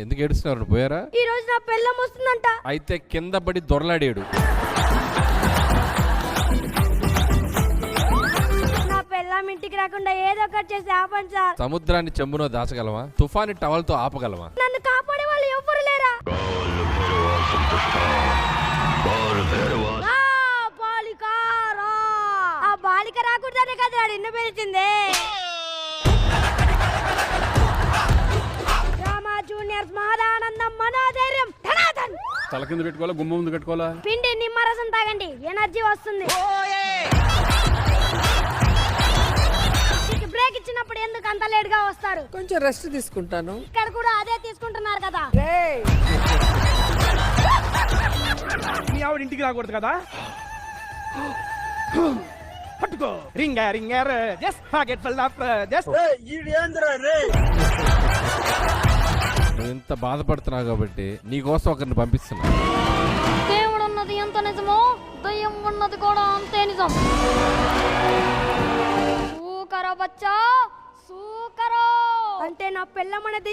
ఎందుకు ఏడుస్తున్నారు? పోయారా? ఈ రోజు నా పెళ్ళం వస్తుందంట. అయితే కింద పడి దొరలాడాడు. నా పెళ్ళం ఇంటికి రాకుండా ఏదో ఒకటి చేసి ఆపండి సార్. సముద్రాన్ని చెంబునో దాచగలమా? తుఫాని టవల్తో ఆపగలమా? నన్ను కాపాడే వాళ్ళు ఎవ్వరు లేరా? ఆ బాలిక రాకూడదనే కదా నిన్ను పిలిచింది. జూనియర్స్ మహదానందం మనోధైర్యం ధనాధన్. తల కింద పెట్టుకోవాలా, గుమ్మ ముందు కట్టుకోవాలా? పిండి నిమ్మరసం తాగండి, ఎనర్జీ వస్తుంది. బ్రేక్ ఇచ్చినప్పుడు ఎందుకు అంత లేట్ గా వస్తారు? కొంచెం రెస్ట్ తీసుకుంటాను. ఇక్కడ కూడా అదే తీసుకుంటున్నారు కదా. మీ ఆవిడ ఇంటికి రాకూడదు కదా. పట్టుకో ringer just forget full of just. నువ్వు ఇంత బాధపడుతున్నావు కాబట్టి నీకోసం ఒకరిని పంపిస్తున్నా. దేవుడు ఉన్నది ఎంత నిజమో దయ్యం ఉన్నది కూడా అంతే నిజం. సూకరో బచ్చా సూకరో అంటే నా పెళ్ళం అనేది